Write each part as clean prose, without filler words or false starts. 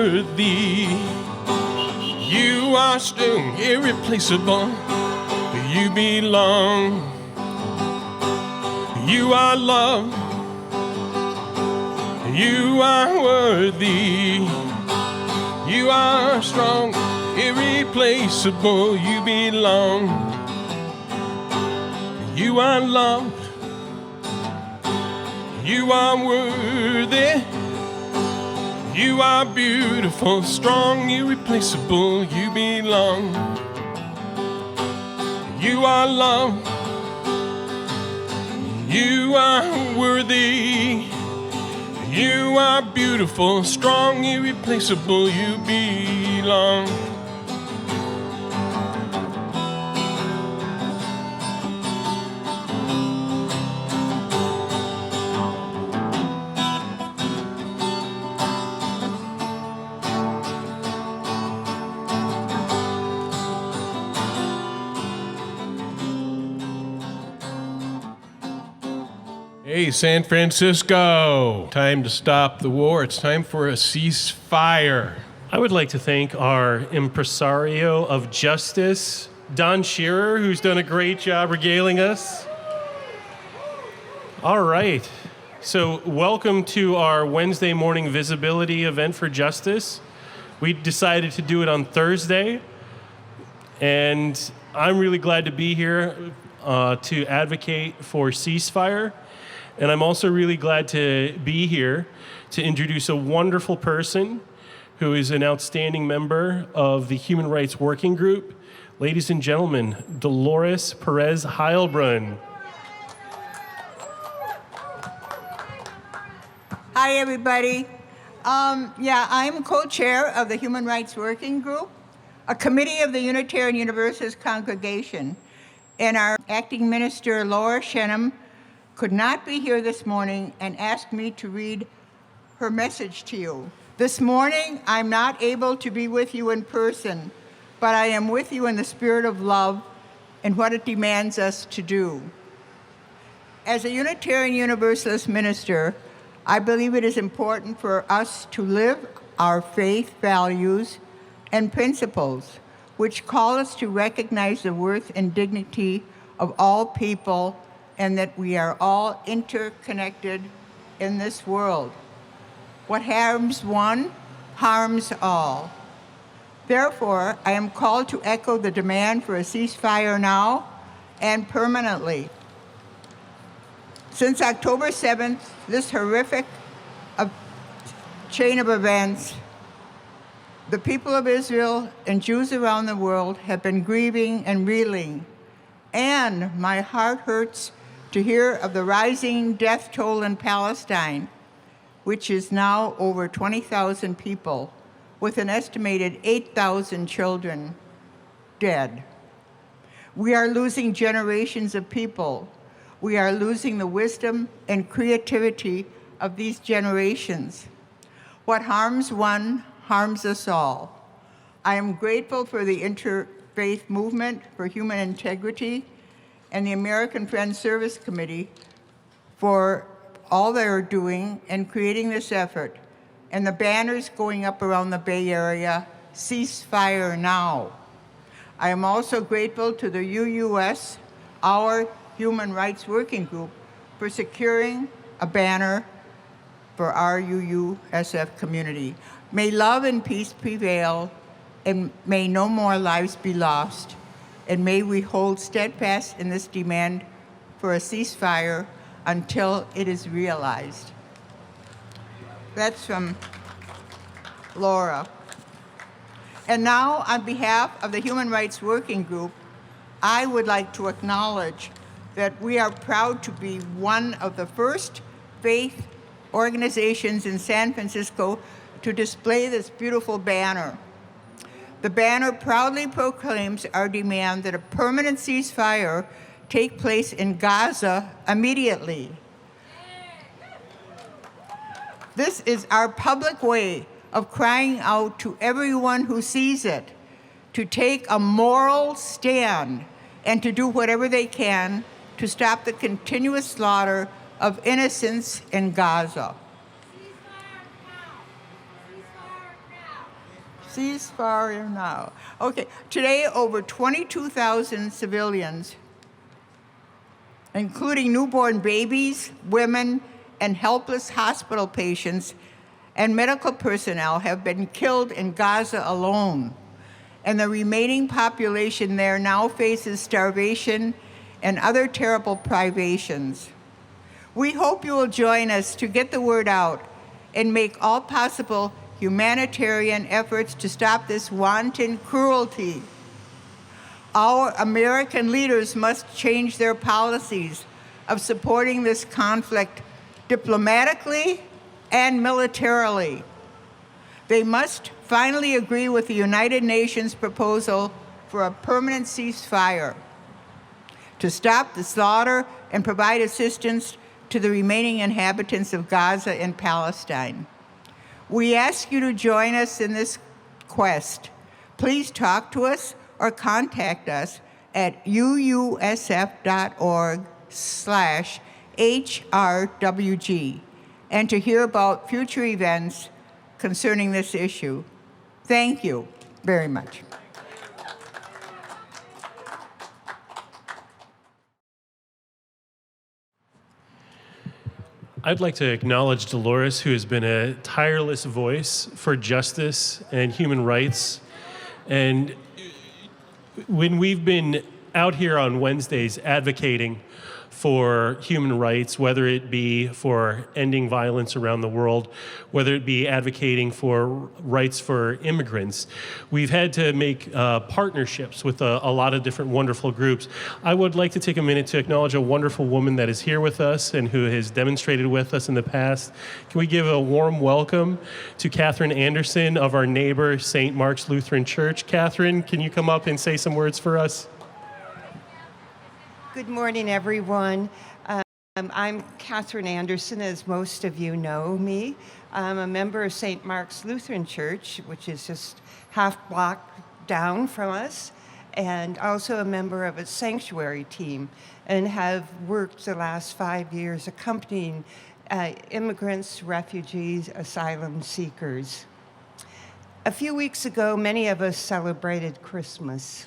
worthy. You are strong, irreplaceable. You belong. You are love. You are worthy. You are strong, irreplaceable. You belong. You are loved. You are worthy. You are beautiful, strong, irreplaceable. You belong. You are loved. You are worthy. You are beautiful, strong, irreplaceable. You belong. Hey, San Francisco, time to stop the war. It's time for a ceasefire. I would like to thank our impresario of justice, Don Shearer, who's done a great job regaling us. All right, so welcome to our Wednesday morning visibility event for justice. We decided to do it on Thursday, and I'm really glad to be here to advocate for ceasefire. And I'm also really glad to be here to introduce a wonderful person who is an outstanding member of the Human Rights Working Group. Ladies and gentlemen, Dolores Perez Heilbron. Hi, everybody. I'm co-chair of the Human Rights Working Group, a committee of the Unitarian Universalist Congregation. And our acting minister, Laura Shennum, could not be here this morning and asked me to read her message to you. This morning, I'm not able to be with you in person, but I am with you in the spirit of love and what it demands us to do. As a Unitarian Universalist minister, I believe it is important for us to live our faith values and principles, which call us to recognize the worth and dignity of all people and that we are all interconnected in this world. What harms one harms all. Therefore, I am called to echo the demand for a ceasefire now and permanently. Since October 7th, this horrific chain of events, the people of Israel and Jews around the world have been grieving and reeling, and my heart hurts to hear of the rising death toll in Palestine, which is now over 20,000 people, with an estimated 8,000 children dead. We are losing generations of people. We are losing the wisdom and creativity of these generations. What harms one harms us all. I am grateful for the Interfaith Movement for Human Integrity and the American Friends Service Committee for all they're doing in creating this effort, and the banners going up around the Bay Area, Ceasefire Now. I am also grateful to the UUS, our Human Rights Working Group, for securing a banner for our UUSF community. May love and peace prevail, and may no more lives be lost. And may we hold steadfast in this demand for a ceasefire until it is realized. That's from Laura. And now, on behalf of the Human Rights Working Group, I would like to acknowledge that we are proud to be one of the first faith organizations in San Francisco to display this beautiful banner. The banner proudly proclaims our demand that a permanent ceasefire take place in Gaza immediately. This is our public way of crying out to everyone who sees it to take a moral stand and to do whatever they can to stop the continuous slaughter of innocents in Gaza. Ceasefire now. Okay, today over 22,000 civilians, including newborn babies, women, and helpless hospital patients and medical personnel, have been killed in Gaza alone. And the remaining population there now faces starvation and other terrible privations. We hope you will join us to get the word out and make all possible humanitarian efforts to stop this wanton cruelty. Our American leaders must change their policies of supporting this conflict diplomatically and militarily. They must finally agree with the United Nations proposal for a permanent ceasefire to stop the slaughter and provide assistance to the remaining inhabitants of Gaza and Palestine. We ask you to join us in this quest. Please talk to us or contact us at uusf.org/HRWG and to hear about future events concerning this issue. Thank you very much. I'd like to acknowledge Dolores, who has been a tireless voice for justice and human rights. And when we've been out here on Wednesdays advocating for human rights, whether it be for ending violence around the world, whether it be advocating for rights for immigrants, we've had to make partnerships with a lot of different wonderful groups. I would like to take a minute to acknowledge a wonderful woman that is here with us and who has demonstrated with us in the past. Can we give a warm welcome to Kathryn Anderson of our neighbor, St. Mark's Lutheran Church. Kathryn, can you come up and say some words for us? Good morning, everyone. I'm Kathryn Anderson, as most of you know me. I'm a member of St. Mark's Lutheran Church, which is just half block down from us, and also a member of a sanctuary team, and have worked the last 5 years accompanying immigrants, refugees, asylum seekers. A few weeks ago, many of us celebrated Christmas.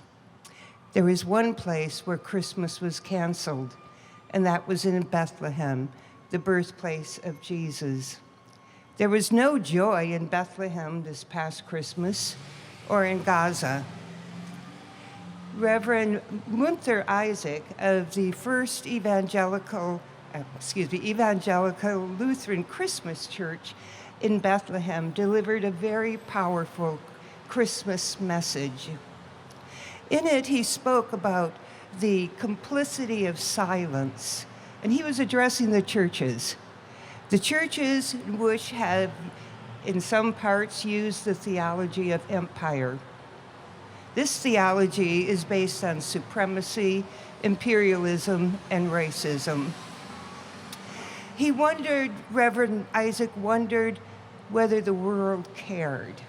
There was one place where Christmas was canceled, and that was in Bethlehem, the birthplace of Jesus. There was no joy in Bethlehem this past Christmas or in Gaza. Reverend Gunther Isaac of the First Evangelical Lutheran Christmas Church in Bethlehem delivered a very powerful Christmas message. In it, he spoke about the complicity of silence, and he was addressing the churches which have, in some parts, used the theology of empire. This theology is based on supremacy, imperialism, and racism. Reverend Isaac wondered whether the world cared.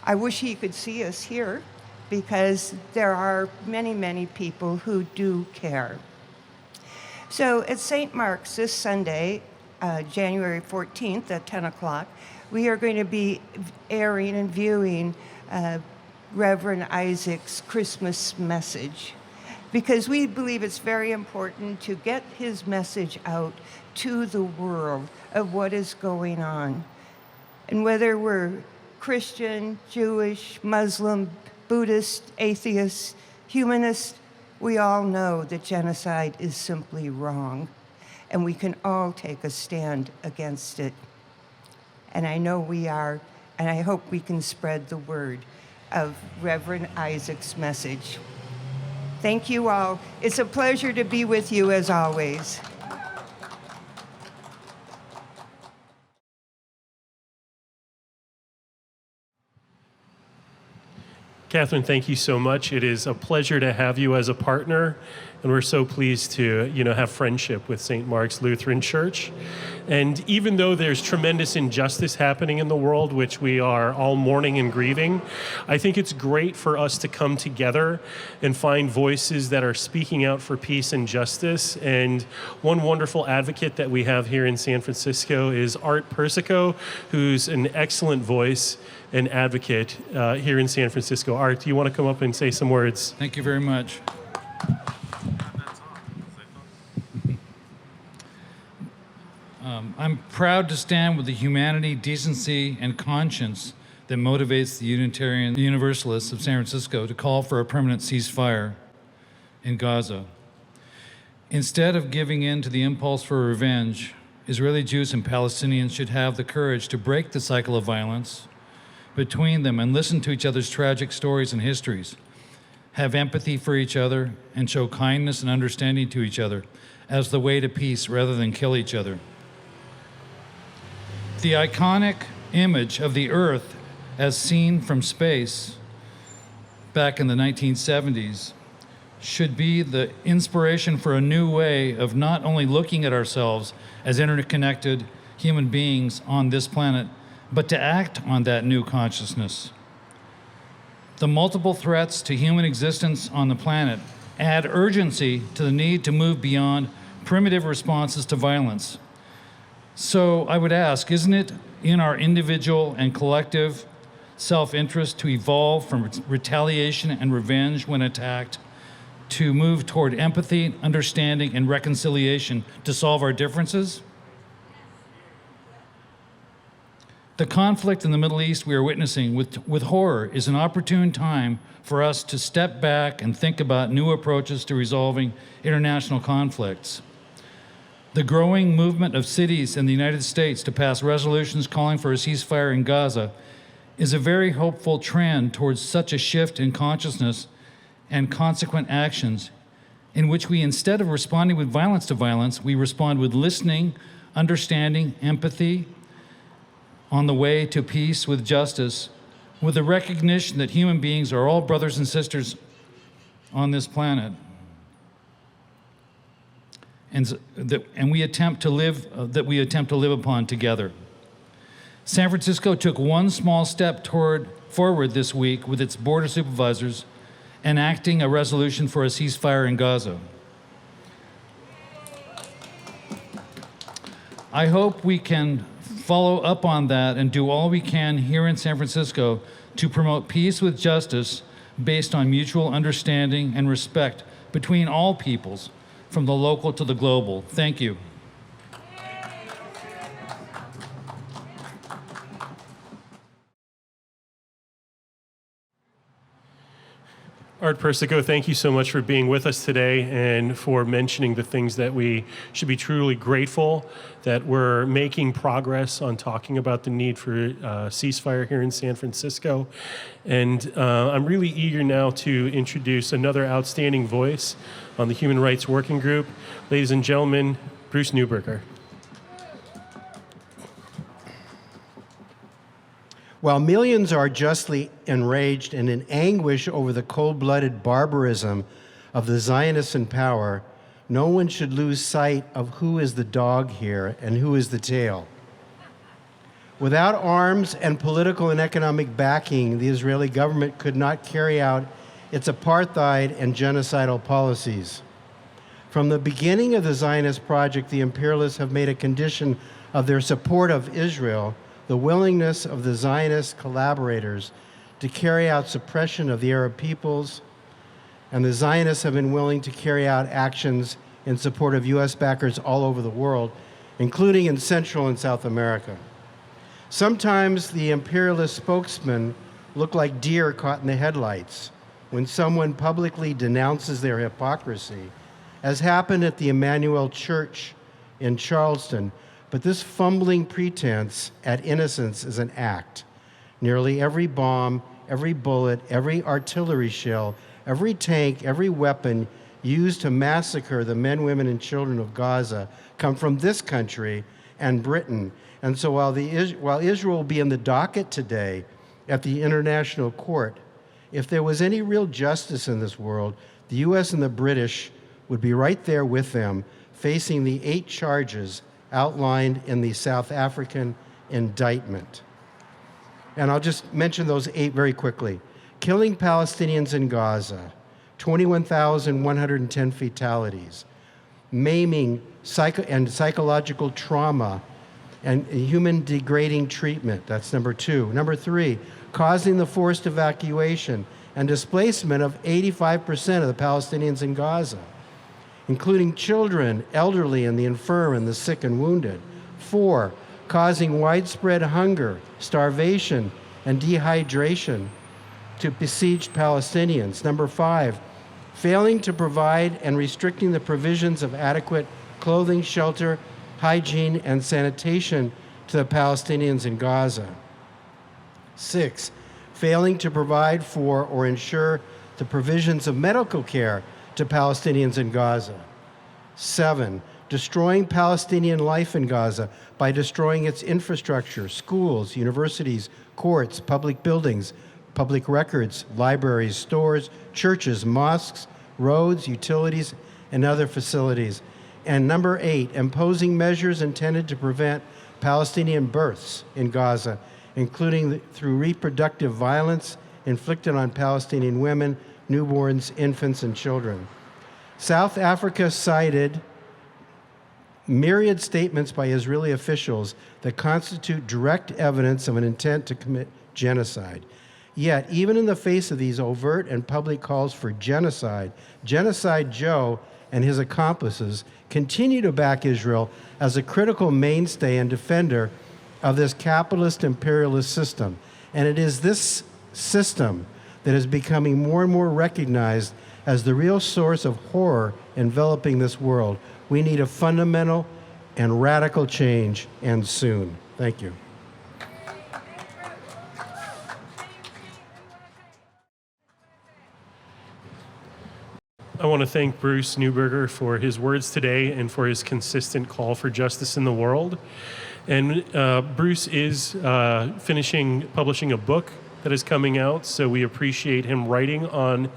I wish he could see us here, because there are many, many people who do care. So at St. Mark's this Sunday, January 14th at 10 o'clock, we are going to be airing and viewing Reverend Isaac's Christmas message, because we believe it's very important to get his message out to the world of what is going on. And whether we're Christian, Jewish, Muslim, Buddhist, atheist, humanist, we all know that genocide is simply wrong, and we can all take a stand against it. And I know we are, and I hope we can spread the word of Reverend Isaac's message. Thank you all. It's a pleasure to be with you as always. Kathryn, thank you so much. It is a pleasure to have you as a partner, and we're so pleased to, have friendship with St. Mark's Lutheran Church. And even though there's tremendous injustice happening in the world, which we are all mourning and grieving, I think it's great for us to come together and find voices that are speaking out for peace and justice. And one wonderful advocate that we have here in San Francisco is Art Persyko, who's an excellent voice and advocate here in San Francisco. Art, do you want to come up and say some words? Thank you very much. I'm proud to stand with the humanity, decency, and conscience that motivates the Unitarian Universalists of San Francisco to call for a permanent ceasefire in Gaza. Instead of giving in to the impulse for revenge, Israeli Jews and Palestinians should have the courage to break the cycle of violence between them and listen to each other's tragic stories and histories, have empathy for each other, and show kindness and understanding to each other as the way to peace rather than kill each other. The iconic image of the Earth as seen from space back in the 1970s should be the inspiration for a new way of not only looking at ourselves as interconnected human beings on this planet, but to act on that new consciousness. The multiple threats to human existence on the planet add urgency to the need to move beyond primitive responses to violence. So I would ask, isn't it in our individual and collective self-interest to evolve from retaliation and revenge when attacked to move toward empathy, understanding, and reconciliation to solve our differences? The conflict in the Middle East we are witnessing with horror is an opportune time for us to step back and think about new approaches to resolving international conflicts. The growing movement of cities in the United States to pass resolutions calling for a ceasefire in Gaza is a very hopeful trend towards such a shift in consciousness and consequent actions in which we, instead of responding with violence to violence, we respond with listening, understanding, empathy on the way to peace with justice, with the recognition that human beings are all brothers and sisters on this planet. And we attempt to live upon together. San Francisco took one small step forward this week with its board of supervisors enacting a resolution for a ceasefire in Gaza. I hope we can follow up on that and do all we can here in San Francisco to promote peace with justice based on mutual understanding and respect between all peoples, from the local to the global. Thank you. Art Persyko, thank you so much for being with us today and for mentioning the things that we should be truly grateful that we're making progress on talking about the need for ceasefire here in San Francisco. And I'm really eager now to introduce another outstanding voice on the Human Rights Working Group. Ladies and gentlemen, Bruce Newberger. While millions are justly enraged and in anguish over the cold-blooded barbarism of the Zionists in power, no one should lose sight of who is the dog here and who is the tail. Without arms and political and economic backing, the Israeli government could not carry out its apartheid and genocidal policies. From the beginning of the Zionist project, the imperialists have made a condition of their support of Israel the willingness of the Zionist collaborators to carry out suppression of the Arab peoples, and the Zionists have been willing to carry out actions in support of U.S. backers all over the world, including in Central and South America. Sometimes the imperialist spokesmen look like deer caught in the headlights when someone publicly denounces their hypocrisy, as happened at the Emmanuel Church in Charleston. But this fumbling pretense at innocence is an act. Nearly every bomb, every bullet, every artillery shell, every tank, every weapon used to massacre the men, women, and children of Gaza come from this country and Britain. And so while Israel will be in the docket today at the International Court, if there was any real justice in this world, the U.S. and the British would be right there with them, facing the 8 charges outlined in the South African indictment. And I'll just mention those 8 very quickly. Killing Palestinians in Gaza, 21,110 fatalities, maiming and psychological trauma and human degrading treatment. That's number 2. Number 3, causing the forced evacuation and displacement of 85% of the Palestinians in Gaza, including children, elderly, and the infirm, and the sick and wounded. 4, causing widespread hunger, starvation, and dehydration to besieged Palestinians. Number 5, failing to provide and restricting the provisions of adequate clothing, shelter, hygiene, and sanitation to the Palestinians in Gaza. 6, failing to provide for or ensure the provisions of medical care to Palestinians in Gaza. 7, destroying Palestinian life in Gaza by destroying its infrastructure, schools, universities, courts, public buildings, public records, libraries, stores, churches, mosques, roads, utilities, and other facilities. And number 8, imposing measures intended to prevent Palestinian births in Gaza, including through reproductive violence inflicted on Palestinian women, newborns, infants, and children. South Africa cited myriad statements by Israeli officials that constitute direct evidence of an intent to commit genocide. Yet, even in the face of these overt and public calls for genocide, Genocide Joe and his accomplices continue to back Israel as a critical mainstay and defender of this capitalist imperialist system. And it is this system that is becoming more and more recognized as the real source of horror enveloping this world. We need a fundamental and radical change, and soon. Thank you. I want to thank Bruce Newberger for his words today and for his consistent call for justice in the world. And Bruce is publishing a book that is coming out, so we appreciate him writing on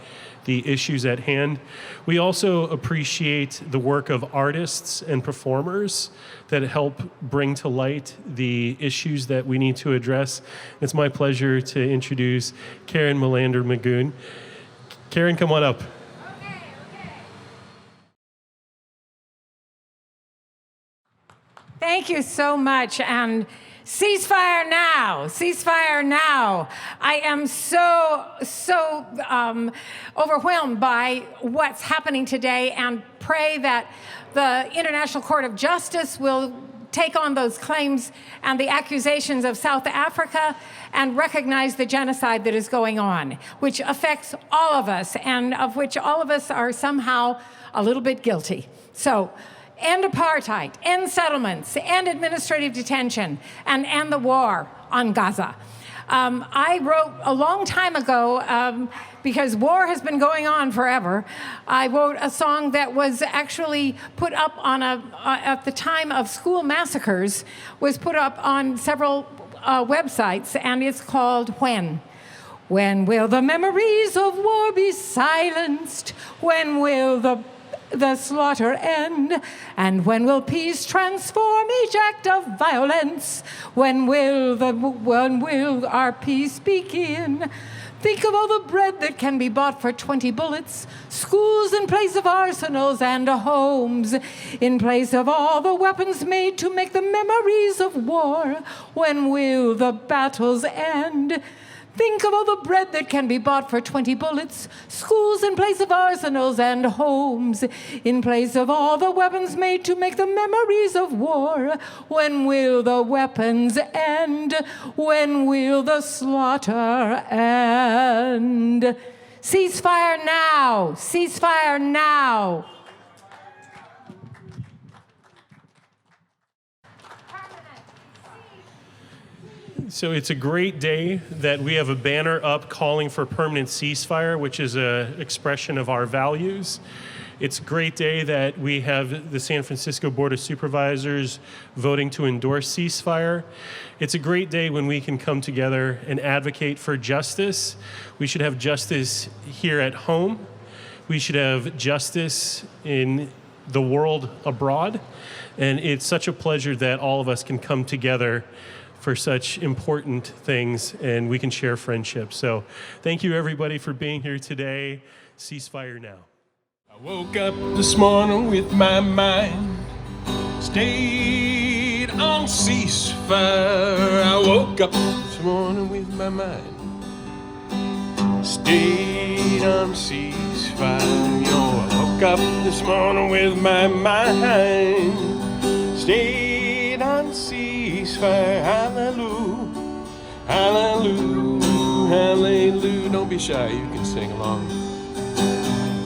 the issues at hand. We also appreciate the work of artists and performers that help bring to light the issues that we need to address. It's my pleasure to introduce Karen Melander Magoon. Karen, come on up. Thank you so much, and ceasefire now, ceasefire now. I am so overwhelmed by what's happening today, and pray that the International Court of Justice will take on those claims and the accusations of South Africa and recognize the genocide that is going on, which affects all of us, and of which all of us are somehow a little bit guilty. So, end apartheid, end settlements, end administrative detention, and end the war on Gaza. I wrote a long time ago, because war has been going on forever, I wrote a song that was actually put up on at the time of school massacres, was put up on several websites, and it's called When. When will the memories of war be silenced? When will the slaughter end? And when will peace transform each act of violence? When will our peace begin? Think of all the bread that can be bought for 20 bullets, schools in place of arsenals and homes, in place of all the weapons made to make the memories of war. When will the battles end? Think of all the bread that can be bought for 20 bullets, schools in place of arsenals and homes, in place of all the weapons made to make the memories of war. When will the weapons end? When will the slaughter end? Ceasefire now! Ceasefire now! So it's a great day that we have a banner up calling for permanent ceasefire, which is an expression of our values. It's a great day that we have the San Francisco Board of Supervisors voting to endorse ceasefire. It's a great day when we can come together and advocate for justice. We should have justice here at home. We should have justice in the world abroad. And it's such a pleasure that all of us can come together for such important things, and we can share friendship. So thank you, everybody, for being here today. Ceasefire now. I woke up this morning with my mind stayed on ceasefire. I woke up this morning with my mind stayed on ceasefire. I woke up this morning with my mind stayed on ceasefire. Hallelujah, hallelujah, hallelujah. Don't be shy, you can sing along.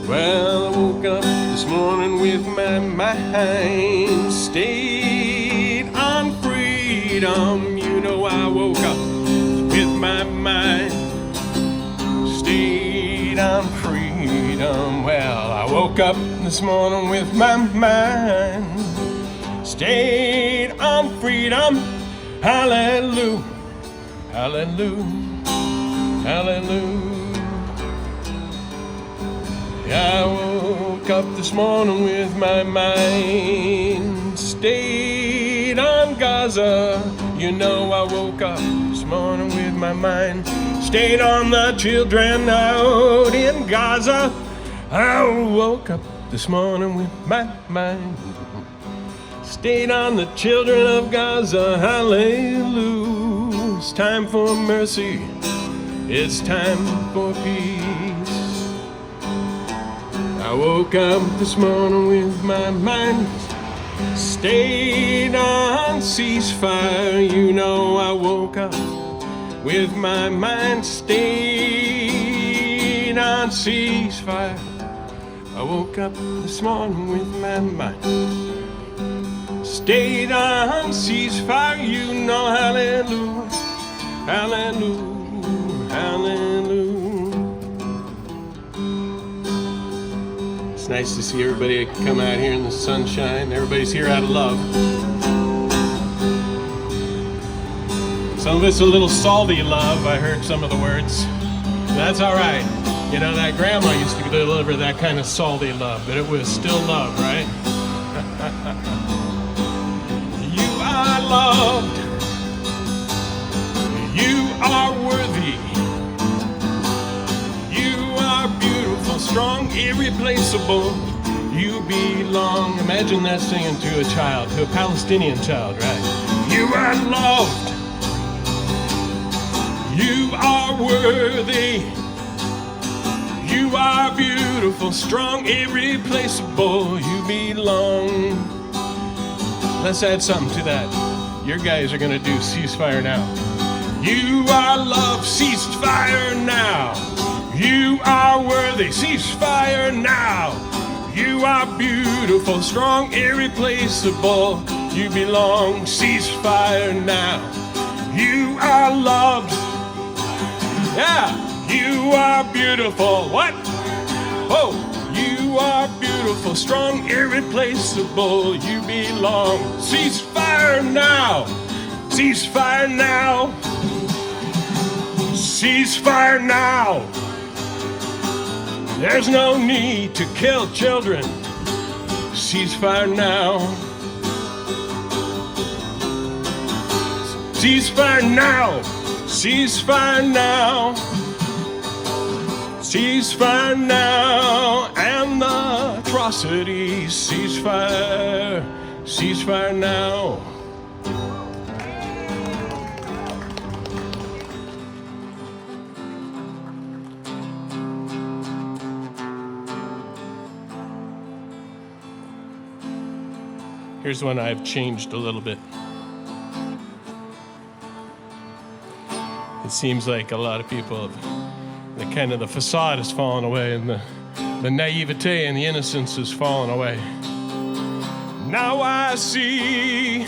Well, I woke up this morning with my mind stayed on freedom. You know, I woke up with my mind stayed on freedom. Well, I woke up this morning with my mind stayed on freedom. Hallelujah, hallelujah, hallelujah. I woke up this morning with my mind stayed on Gaza. You know, I woke up this morning with my mind stayed on the children out in Gaza. I woke up this morning with my mind stayed on the children of Gaza. Hallelujah. It's time for mercy. It's time for peace. I woke up this morning with my mind stayed on ceasefire. You know, I woke up with my mind stayed on ceasefire. I woke up this morning with my mind stayed on ceasefire. You know, hallelujah, hallelujah, hallelujah. It's nice to see everybody come out here in the sunshine. Everybody's here out of love. Some of it's a little salty love. I heard some of the words. That's all right. You know, that grandma used to deliver that kind of salty love, but it was still love, right? You are loved. You are worthy. You are beautiful, strong, irreplaceable. You belong. Imagine that singing to a child, to a Palestinian child, right? You are loved. You are worthy. You are beautiful, strong, irreplaceable. You belong. Let's add something to that. Your guys are gonna do ceasefire now. You are loved, ceasefire now. You are worthy, ceasefire now. You are beautiful, strong, irreplaceable. You belong, ceasefire now. You are loved. Yeah, you are beautiful. What? Oh, you are beautiful, strong, irreplaceable. You belong. Ceasefire now. Ceasefire now. Ceasefire now. There's no need to kill children. Ceasefire now. Ceasefire now. Ceasefire now. Ceasefire now. And the atrocities. Ceasefire. Ceasefire now. Here's one I've changed a little bit. It seems like a lot of people, the facade has fallen away, and the naivete and the innocence has fallen away. Now I see.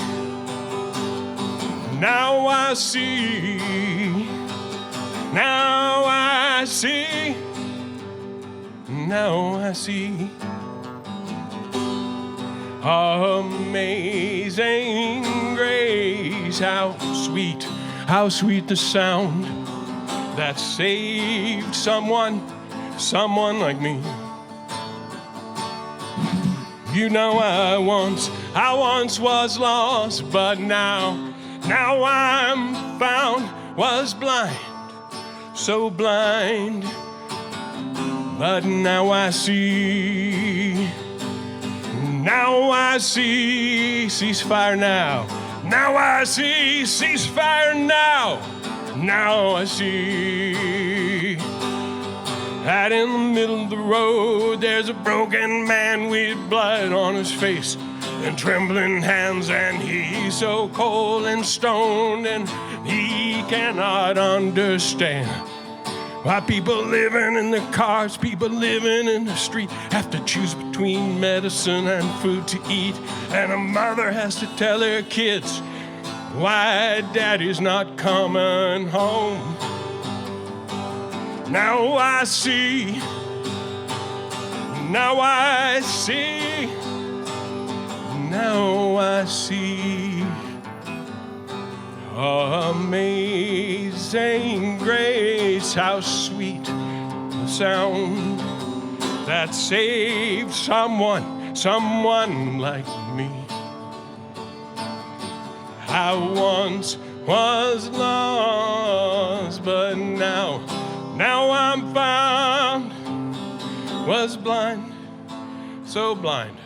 Now I see. Now I see. Now I see. Amazing grace, how sweet the sound that saved someone like me. You know, I once was lost, but now I'm found. Was blind, so blind, but now I see. Now I see. Ceasefire now. Now I see, ceasefire now. Now I see that in the middle of the road there's a broken man with blood on his face and trembling hands, and he's so cold and stoned, and he cannot understand why people living in the cars, people living in the street have to choose between medicine and food to eat, and a mother has to tell her kids why daddy's not coming home. Now I see, now I see, now I see. Amazing grace, how sweet the sound that saved someone like me. I once was lost, but now I'm found. Was blind, so blind,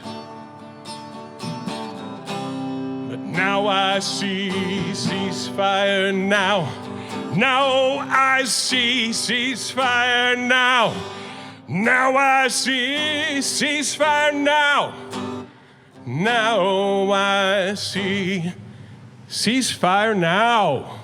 but now I see, ceasefire now. Now I see, ceasefire now. Now I see, ceasefire now. Now I see, ceasefire now.